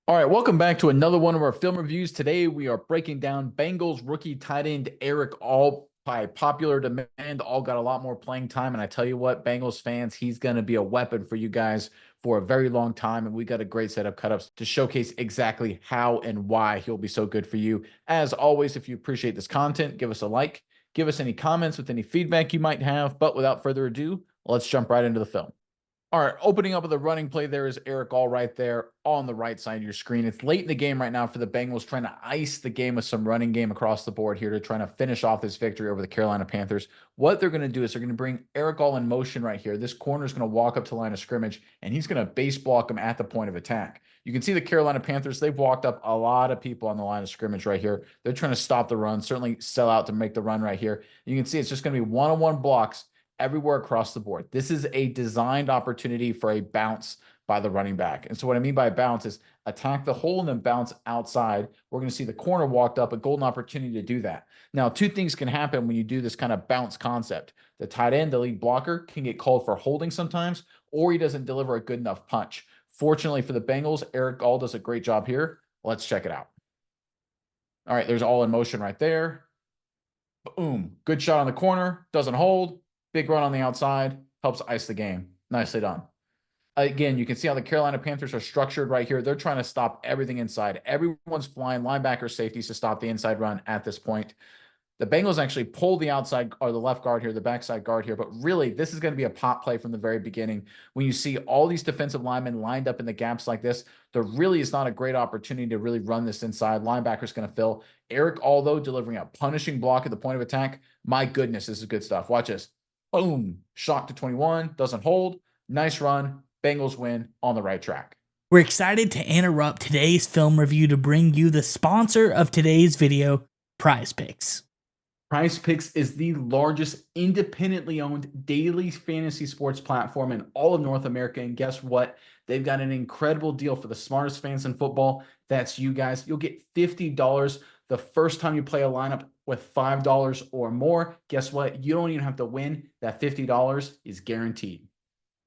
All right, welcome back to another one of our film reviews. Today we are breaking down Bengals rookie tight end Erik All by popular demand. All got a lot more playing time, and I tell you what, Bengals fans, he's going to be a weapon for you guys for a very long time, and we got a great set of cut-ups to showcase exactly how and why he'll be so good for you. As always, if you appreciate this content, give us a like, give us any comments with any feedback you might have, but without further ado, let's jump right into the film. All right, opening up with a running play there is Erik All right there on the right side of your screen. It's late in the game right now for the Bengals, trying to ice the game with some running game across the board here to trying to finish off this victory over the Carolina Panthers. What they're going to do is they're going to bring Erik All in motion right here. This corner is going to walk up to the line of scrimmage, and he's going to base block him at the point of attack. You can see the Carolina Panthers, they've walked up a lot of people on the line of scrimmage right here. They're trying to stop the run, certainly sell out to make the run right here. You can see it's just going to be one-on-one blocks everywhere across the board. This is a designed opportunity for a bounce by the running back. And so what I mean by a bounce is attack the hole and then bounce outside. We're going to see the corner walked up, a golden opportunity to do that. Now, two things can happen when you do this kind of bounce concept. The tight end, the lead blocker, can get called for holding sometimes, or he doesn't deliver a good enough punch. Fortunately for the Bengals, Erik All does a great job here. Let's check it out. All right, there's All in motion right there. Boom. Good shot on the corner. Doesn't hold. Big run on the outside. Helps ice the game. Nicely done. Again, you can see how the Carolina Panthers are structured right here. They're trying to stop everything inside. Everyone's flying linebacker safeties to stop the inside run at this point. The Bengals actually pulled the outside or the left guard here, the backside guard here, but really this is going to be a pop play from the very beginning. When you see all these defensive linemen lined up in the gaps like this, there really is not a great opportunity to really run this inside. Linebacker's going to fill. Erik, although delivering a punishing block at the point of attack, my goodness, this is good stuff. Watch this. Boom. Shot to 21. Doesn't hold. Nice run. Bengals win on the right track. We're excited to interrupt today's film review to bring you the sponsor of today's video, PrizePicks. PrizePicks is the largest independently owned daily fantasy sports platform in all of North America. And guess what? They've got an incredible deal for the smartest fans in football. That's you guys. You'll get $50 the first time you play a lineup with $5 or more. Guess what? You don't even have to win. That $50 is guaranteed.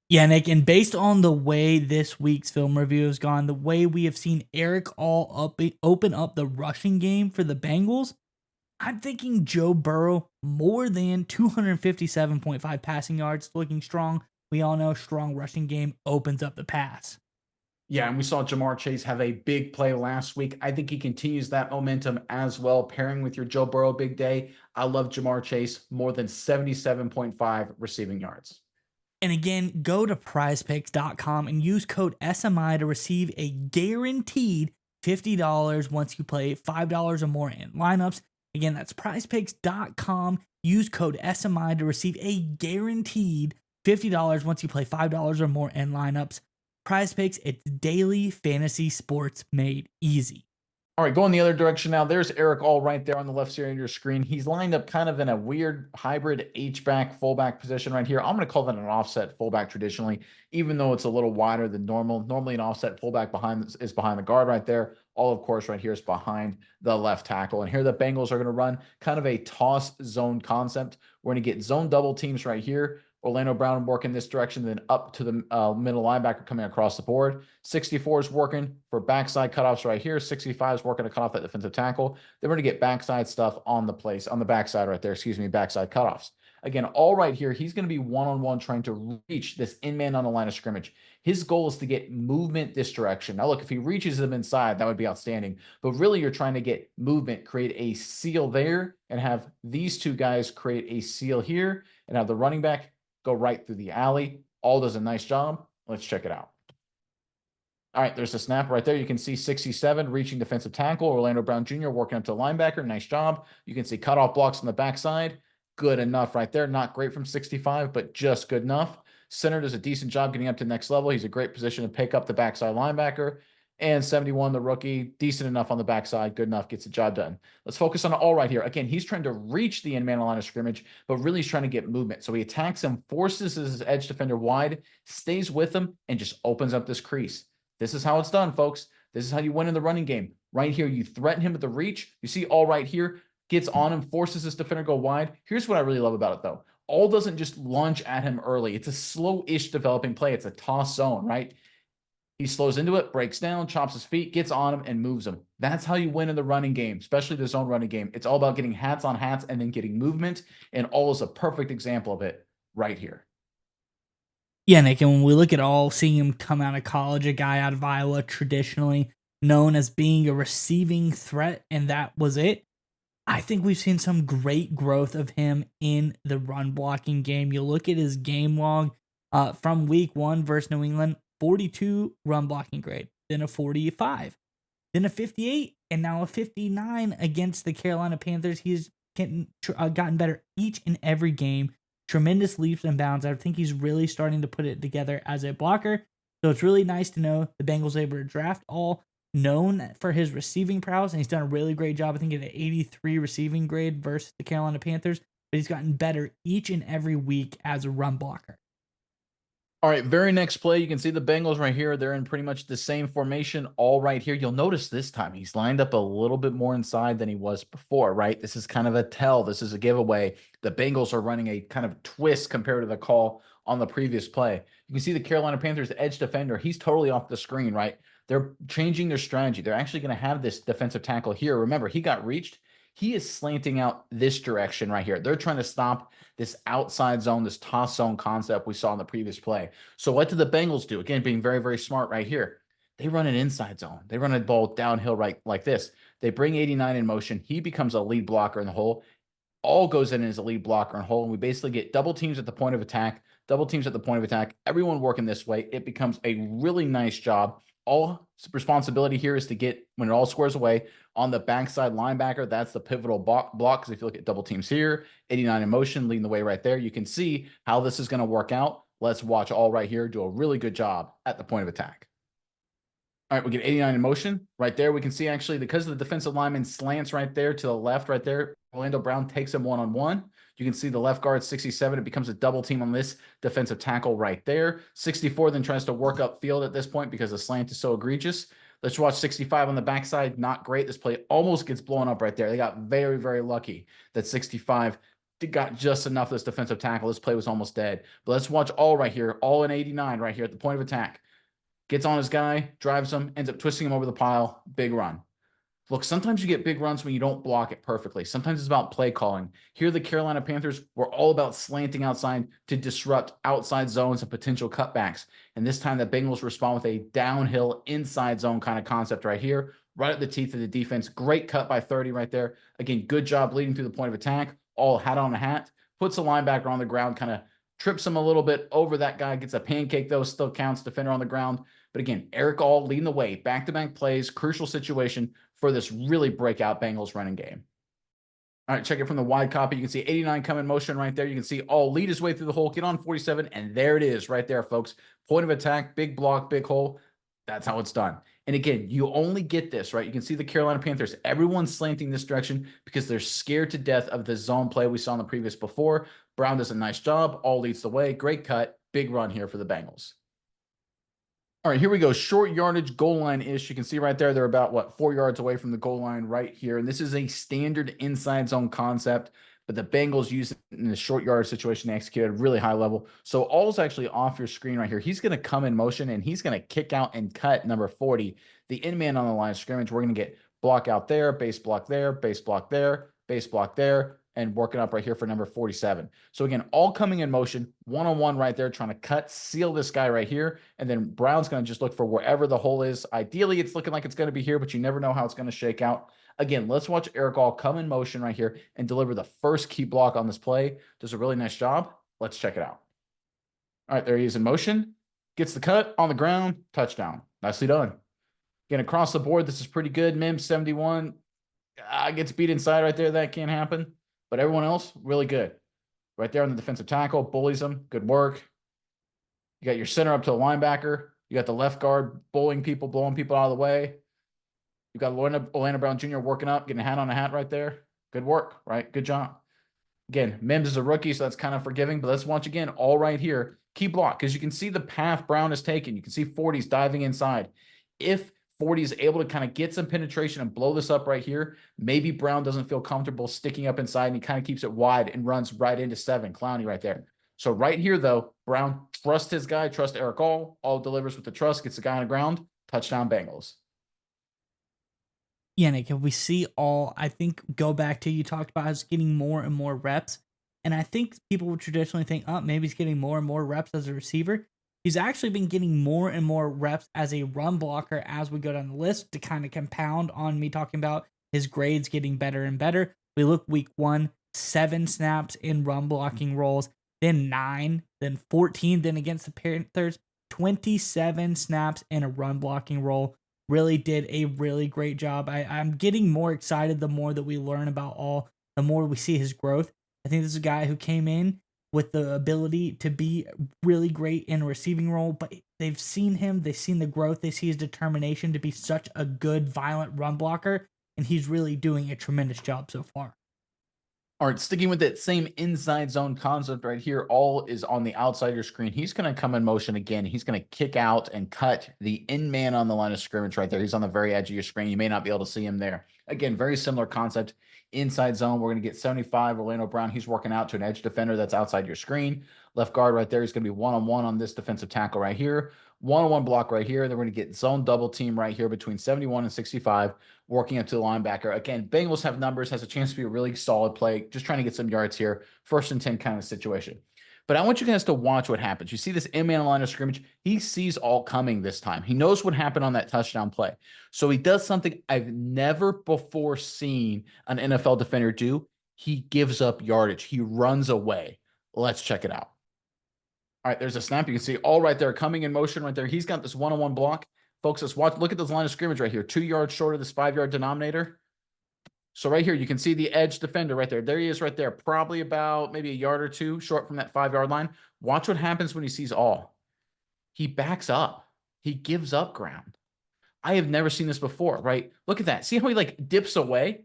Yeah, Nick, and based on the way this week's film review has gone, the way we have seen Erik All open up the rushing game for the Bengals, I'm thinking Joe Burrow more than 257.5 passing yards, looking strong. We all know strong rushing game opens up the pass. Yeah, and we saw Ja'Marr Chase have a big play last week. I think he continues that momentum as well, pairing with your Joe Burrow big day. I love Ja'Marr Chase, more than 77.5 receiving yards. And again, go to prizepicks.com and use code SMI to receive a guaranteed $50 once you play $5 or more in lineups. Again, that's prizepicks.com. Use code SMI to receive a guaranteed $50 once you play $5 or more in lineups. PrizePicks, it's daily fantasy sports made easy. All right, going the other direction now. There's Erik All right there on the left side of your screen. He's lined up kind of in a weird hybrid H-back fullback position right here. I'm going to call that an offset fullback traditionally, even though it's a little wider than normal. Normally an offset fullback is behind the guard right there. All, of course, right here is behind the left tackle. And here the Bengals are going to run kind of a toss zone concept. We're going to get zone double teams right here. Orlando Brown working this direction, then up to the middle linebacker coming across the board. 64 is working for backside cutoffs right here. 65 is working to cut off that defensive tackle. Then we're going to get backside stuff on the backside right there, backside cutoffs. Again, all right here, he's going to be one-on-one trying to reach this in-man on the line of scrimmage. His goal is to get movement this direction. Now, look, if he reaches them inside, that would be outstanding. But really, you're trying to get movement, create a seal there, and have these two guys create a seal here, and have the running back go right through the alley. All does a nice job. Let's check it out. All right, there's a snap right there. You can see 67 reaching defensive tackle. Orlando Brown Jr. working up to linebacker. Nice job. You can see cutoff blocks on the backside. Good enough right there. Not great from 65, but just good enough. Center does a decent job getting up to the next level. He's a great position to pick up the backside linebacker. And 71, the rookie, decent enough on the backside, good enough, gets the job done. Let's focus on All right here. Again, he's trying to reach the in-man line of scrimmage, but really he's trying to get movement. So he attacks him, forces his edge defender wide, stays with him, and just opens up this crease. This is how it's done, folks. This is how you win in the running game. Right here, you threaten him at the reach. You see All right here, gets on him, forces his defender to go wide. Here's what I really love about it, though. All doesn't just launch at him early. It's a slow-ish developing play. It's a toss zone, right? He slows into it, breaks down, chops his feet, gets on him, and moves him. That's how you win in the running game, especially the zone running game. It's all about getting hats on hats and then getting movement, and All is a perfect example of it right here. Yeah, Nick, and when we look at All, seeing him come out of college, a guy out of Iowa, traditionally known as being a receiving threat, and that was it. I think we've seen some great growth of him in the run blocking game. You look at his game log from week 1 versus New England, 42 run blocking grade, then a 45, then a 58, and now a 59 against the Carolina Panthers. He's gotten better each and every game. Tremendous leaps and bounds. I think he's really starting to put it together as a blocker. So it's really nice to know the Bengals able to draft All, known for his receiving prowess, and he's done a really great job. I think he had an 83 receiving grade versus the Carolina Panthers, but he's gotten better each and every week as a run blocker. All right, very next play, you can see the Bengals right here. They're in pretty much the same formation, all right here. You'll notice this time he's lined up a little bit more inside than he was before, right? This is kind of a tell. This is a giveaway. The Bengals are running a kind of twist compared to the call on the previous play. You can see the Carolina Panthers edge defender. He's totally off the screen, right? They're changing their strategy. They're actually going to have this defensive tackle here. Remember, he got reached. He is slanting out this direction right here. They're trying to stop this outside zone, this toss zone concept we saw in the previous play. So what did the Bengals do? Again, being very, very smart right here. They run an inside zone. They run a ball downhill right like this. They bring 89 in motion. He becomes a lead blocker in the hole. All goes in as a lead blocker and hole. And we basically get double teams at the point of attack, double teams at the point of attack, everyone working this way. It becomes a really nice job. All responsibility here is to get, when it all squares away, on the backside linebacker. That's the pivotal block. Because if you look at double teams here, 89 in motion, leading the way right there, you can see how this is going to work out. Let's watch All right here do a really good job at the point of attack. All right, we get 89 in motion right there. We can see actually because the defensive lineman slants right there to the left right there, Orlando Brown takes him one-on-one. You can see the left guard 67. It becomes a double team on this defensive tackle right there. 64 then tries to work up field at this point because the slant is so egregious. Let's watch 65 on the backside. Not great. This play almost gets blown up right there. They got very, very lucky that 65 got just enough of this defensive tackle. This play was almost dead. But let's watch All right here. All in 89 right here at the point of attack. Gets on his guy, drives him, ends up twisting him over the pile. Big run. Look, sometimes you get big runs when you don't block it perfectly. Sometimes it's about play calling. Here, the Carolina Panthers were all about slanting outside to disrupt outside zones and potential cutbacks. And this time, the Bengals respond with a downhill inside zone kind of concept right here, right at the teeth of the defense. Great cut by 30 right there. Again, good job leading through the point of attack. All hat on a hat. Puts the linebacker on the ground, kind of trips him a little bit over that guy. Gets a pancake, though, still counts. Defender on the ground. But again, Erik All leading the way. Back-to-back plays, crucial situation for this really breakout Bengals running game. All right, check it from the wide copy. You can see 89 come in motion right there. You can see All lead his way through the hole, get on 47, and there it is right there, folks. Point of attack, big block, big hole. That's how it's done. And again, you only get this, right? You can see the Carolina Panthers. Everyone's slanting this direction because they're scared to death of the zone play we saw in the previous before. Brown does a nice job. All leads the way. Great cut. Big run here for the Bengals. All right, here we go. Short yardage, goal line-ish. You can see right there, they're about, what, 4 yards away from the goal line right here. And this is a standard inside zone concept, but the Bengals use it in the short yardage situation to execute at a really high level. So All's actually off your screen right here. He's going to come in motion, and he's going to kick out and cut number 40. The end man on the line of scrimmage, we're going to get block out there, base block there, base block there, base block there, and working up right here for number 47. So again, all coming in motion, one-on-one right there, trying to cut, seal this guy right here. And then Brown's going to just look for wherever the hole is. Ideally, it's looking like it's going to be here, but you never know how it's going to shake out. Again, let's watch Erik All come in motion right here and deliver the first key block on this play. Does a really nice job. Let's check it out. All right, there he is in motion. Gets the cut on the ground. Touchdown. Nicely done. Again, across the board, this is pretty good. Mims 71. Gets beat inside right there. That can't happen. But everyone else, really good. Right there on the defensive tackle, bullies them. Good work. You got your center up to the linebacker. You got the left guard bullying people, blowing people out of the way. You got Orlando Brown Jr. working up, getting a hat on a hat right there. Good work, right? Good job. Again, Mims is a rookie, so that's kind of forgiving. But let's watch again, all right here. Key block, because you can see the path Brown is taking. You can see 40's diving inside. If 40 is able to kind of get some penetration and blow this up right here, maybe Brown doesn't feel comfortable sticking up inside, and he kind of keeps it wide and runs right into 7. Clowney right there. So right here, though, Brown trust his guy, trust Erik All. All delivers with the trust, gets the guy on the ground. Touchdown Bengals. Yeah, Nick, if we see All, I think go back to you talked about us getting more and more reps. And I think people would traditionally think, oh, maybe he's getting more and more reps as a receiver. He's actually been getting more and more reps as a run blocker as we go down the list to kind of compound on me talking about his grades getting better and better. We look week 1, 7 snaps in run blocking roles, then 9, then 14, then against the Panthers, 27 snaps in a run blocking role. Really did a really great job. I'm getting more excited the more that we learn about All, the more we see his growth. I think this is a guy who came in with the ability to be really great in a receiving role, but they've seen him, they've seen the growth, they see his determination to be such a good, violent run blocker, and he's really doing a tremendous job so far. All right, sticking with that same inside zone concept right here, All is on the outside of your screen. He's going to come in motion again. He's going to kick out and cut the in man on the line of scrimmage right there. He's on the very edge of your screen. You may not be able to see him there. Again, very similar concept. Inside zone, we're going to get 75. Orlando Brown, he's working out to an edge defender that's outside your screen. Left guard right there. He's going to be one-on-one on this defensive tackle right here. One-on-one block right here. Then we're going to get zone double team right here between 71 and 65, working up to the linebacker. Again, Bengals have numbers, has a chance to be a really solid play, just trying to get some yards here. 1st and 10 kind of situation. But I want you guys to watch what happens. You see this in-man line of scrimmage. He sees All coming this time. He knows what happened on that touchdown play. So he does something I've never before seen an NFL defender do. He gives up yardage. He runs away. Let's check it out. All right, there's a snap. You can see All right there coming in motion right there. He's got this one-on-one block. Folks, let's watch. Look at this line of scrimmage right here. 2 yards short of this 5-yard denominator. So right here, you can see the edge defender right there. There he is right there. Probably about maybe a yard or 2 short from that 5-yard line. Watch what happens when he sees All. He backs up. He gives up ground. I have never seen this before, right? Look at that. See how he like dips away?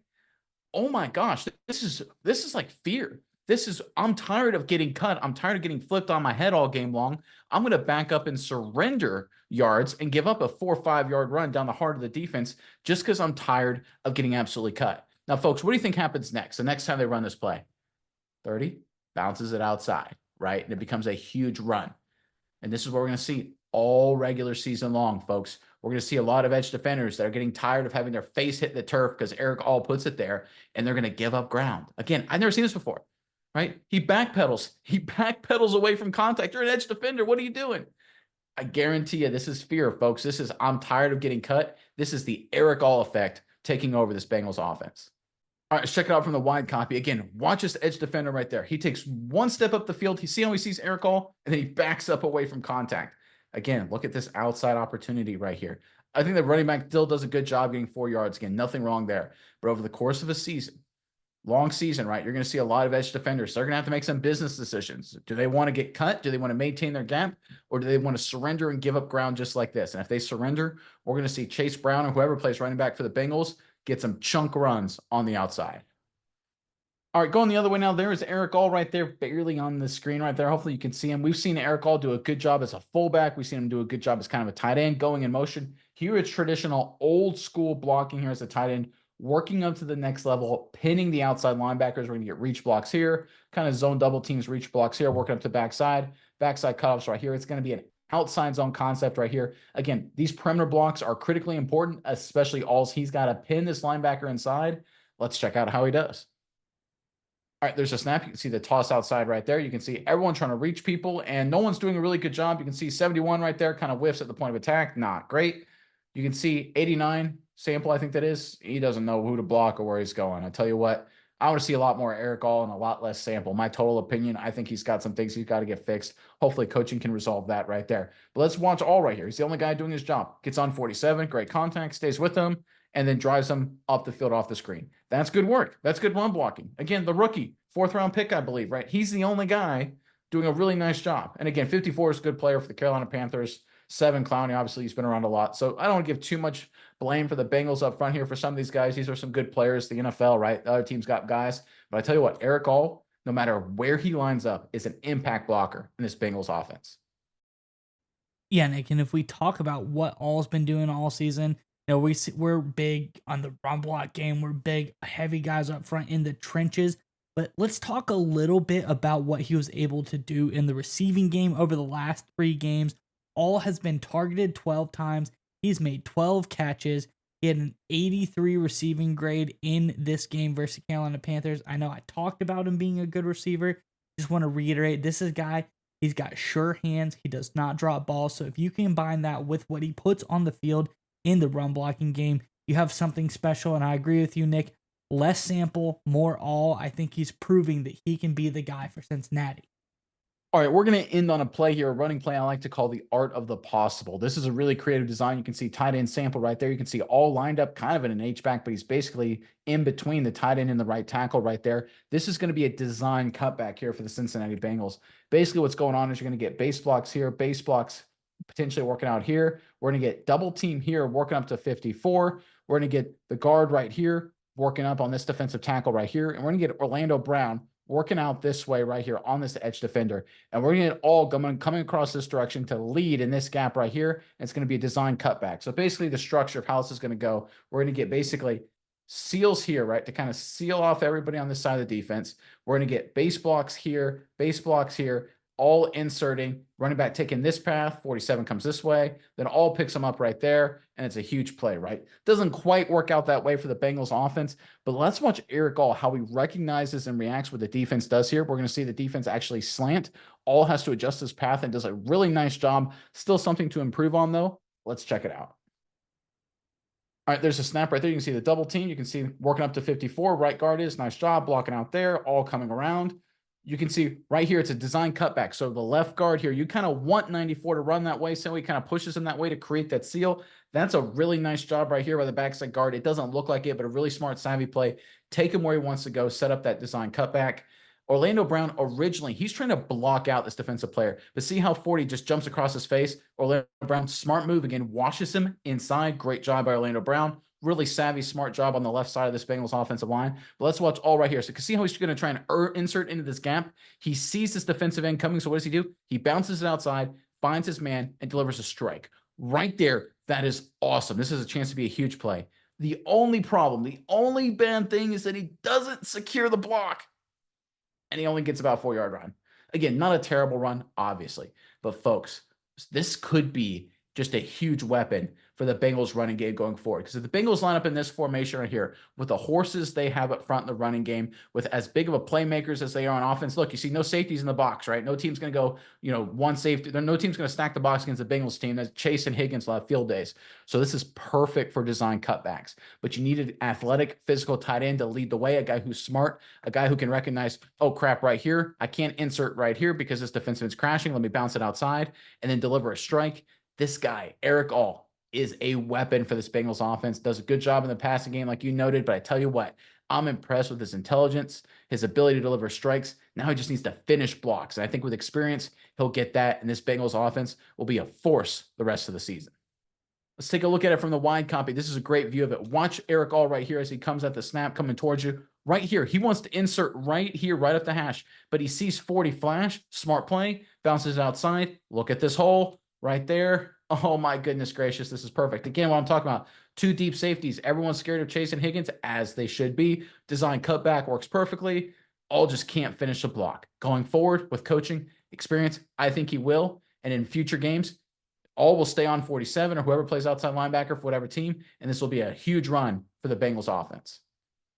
Oh my gosh, this is like fear. I'm tired of getting cut. I'm tired of getting flipped on my head all game long. I'm going to back up and surrender yards and give up a 4 or 5-yard run down the heart of the defense just because I'm tired of getting absolutely cut. Now, folks, what do you think happens next? The next time they run this play? 30, bounces it outside, right? And it becomes a huge run. And this is what we're going to see all regular season long, folks. We're going to see a lot of edge defenders that are getting tired of having their face hit the turf because Erik All puts it there, and they're going to give up ground. Again, I've never seen this before, right? He backpedals. He backpedals away from contact. You're an edge defender. What are you doing? I guarantee you this is fear, folks. This is I'm tired of getting cut. This is the Erik All effect taking over this Bengals offense. All right, let's check it out from the wide copy. Again, watch this edge defender right there. He takes one step up the field. You see how he sees Erik All, and then he backs up away from contact. Again, look at this outside opportunity right here. I think the running back still does a good job getting 4 yards. Again, nothing wrong there. But over the course of a season, long season, right, you're going to see a lot of edge defenders. They're going to have to make some business decisions. Do they want to get cut? Do they want to maintain their gap? Or do they want to surrender and give up ground just like this? And if they surrender, we're going to see Chase Brown or whoever plays running back for the Bengals get some chunk runs on the outside. All right, going the other way now, there is Erik All right there, barely on the screen right there. Hopefully you can see him. We've seen Erik All do a good job as a fullback. We've seen him do a good job as kind of a tight end, going in motion. Here it's traditional old school blocking here as a tight end, working up to the next level, pinning the outside linebackers. We're going to get reach blocks here, kind of zone double teams, reach blocks here, working up to backside cutoffs right here. It's going to be an outside zone concept right here. Again, these perimeter blocks are critically important, especially All's. He's got to pin this linebacker inside. Let's check out how he does. All right, there's a snap. You can see the toss outside right there. You can see everyone trying to reach people, and no one's doing a really good job. You can see 71 right there, kind of whiffs at the point of attack. Not great. You can see 89 sample, I think that is. He doesn't know who to block or where he's going. I tell you what, I want to see a lot more Erik All and a lot less sample. My total opinion, I think he's got some things he's got to get fixed. Hopefully coaching can resolve that right there. But let's watch All right here. He's the only guy doing his job. Gets on 47, great contact, stays with him, and then drives them up the field off the screen. That's good work. That's good run blocking. Again, the rookie, 4th-round pick, I believe, right? He's the only guy doing a really nice job. And again, 54 is a good player for the Carolina Panthers. 7, Clowney, obviously, he's been around a lot. So I don't want to give too much blame for the Bengals up front here for some of these guys. These are some good players, the NFL, right? The other teams got guys. But I tell you what, Erik All, no matter where he lines up, is an impact blocker in this Bengals offense. Yeah, Nick, and if we talk about what All's been doing all season, we're big on the run block game. We're big, heavy guys up front in the trenches. But let's talk a little bit about what he was able to do in the receiving game over the last 3 games. All has been targeted 12 times. He's made 12 catches. He had an 83 receiving grade in this game versus the Carolina Panthers. I know I talked about him being a good receiver. Just want to reiterate, this is a guy, he's got sure hands. He does not drop balls. So if you combine that with what he puts on the field in the run blocking game, you have something special. And I agree with you, Nick. Less sample, more all. I think he's proving that he can be the guy for Cincinnati. All right, we're going to end on a play here, a running play I like to call the art of the possible. This is a really creative design. You can see tight end sample right there. You can see all lined up kind of in an H-back, but he's basically in between the tight end and the right tackle right there. This is going to be a design cutback here for the Cincinnati Bengals. Basically what's going on is you're going to get base blocks here, base blocks potentially working out here. We're going to get double team here, working up to 54. We're going to get the guard right here, working up on this defensive tackle right here. And we're going to get Orlando Brown working out this way right here on this edge defender. And we're going to get all coming across this direction to lead in this gap right here. And it's going to be a design cutback. So basically the structure of how this is going to go, we're going to get basically seals here, right, to kind of seal off everybody on this side of the defense. We're going to get base blocks here, all inserting, running back taking this path, 47 comes this way, then all picks them up right there, and it's a huge play, right? Doesn't quite work out that way for the Bengals offense, but let's watch Erik All, how he recognizes and reacts what the defense does here. We're going to see the defense actually slant. All has to adjust his path and does a really nice job. Still something to improve on, though. Let's check it out. All right, there's a snap right there. You can see the double team. You can see working up to 54. Right guard is nice job blocking out there, all coming around. You can see right here, it's a design cutback. So the left guard here, you kind of want 94 to run that way. So he kind of pushes him that way to create that seal. That's a really nice job right here by the backside guard. It doesn't look like it, but a really smart, savvy play. Take him where he wants to go, set up that design cutback. Orlando Brown, originally, he's trying to block out this defensive player. But see how 40 just jumps across his face? Orlando Brown, smart move again, washes him inside. Great job by Orlando Brown. Really savvy, smart job on the left side of this Bengals offensive line. But let's watch all right here. So you can see how he's going to try and insert into this gap. He sees this defensive end coming. So what does he do? He bounces it outside, finds his man, and delivers a strike. Right there, that is awesome. This is a chance to be a huge play. The only problem, the only bad thing is that he doesn't secure the block. And he only gets about 4-yard run. Again, not a terrible run, obviously. But folks, this could be just a huge weapon for the Bengals running game going forward. Because if the Bengals line up in this formation right here with the horses they have up front in the running game, with as big of a playmakers as they are on offense, look, you see no safeties in the box, right? No team's going to go, one safety. No team's going to stack the box against the Bengals team. That's Chase and Higgins will have field days. So this is perfect for design cutbacks. But you need an athletic, physical tight end to lead the way, a guy who's smart, a guy who can recognize, oh, crap, right here. I can't insert right here because this defensive is crashing. Let me bounce it outside and then deliver a strike. This guy, Erik All, is a weapon for this Bengals offense. Does a good job in the passing game, like you noted. But I tell you what, I'm impressed with his intelligence, his ability to deliver strikes. Now he just needs to finish blocks. And I think with experience, he'll get that. And this Bengals offense will be a force the rest of the season. Let's take a look at it from the wide copy. This is a great view of it. Watch Erik All right here as he comes at the snap coming towards you. Right here, he wants to insert right here, right up the hash. But he sees 40 flash, smart play, bounces outside. Look at this hole right there. Oh my goodness gracious, this is perfect. Again, what I'm talking about, 2 deep safeties. Everyone's scared of Chase and Higgins, as they should be. Design cutback works perfectly. All just can't finish the block. Going forward with coaching experience, I think he will. And in future games, All will stay on 47 or whoever plays outside linebacker for whatever team. And this will be a huge run for the Bengals offense.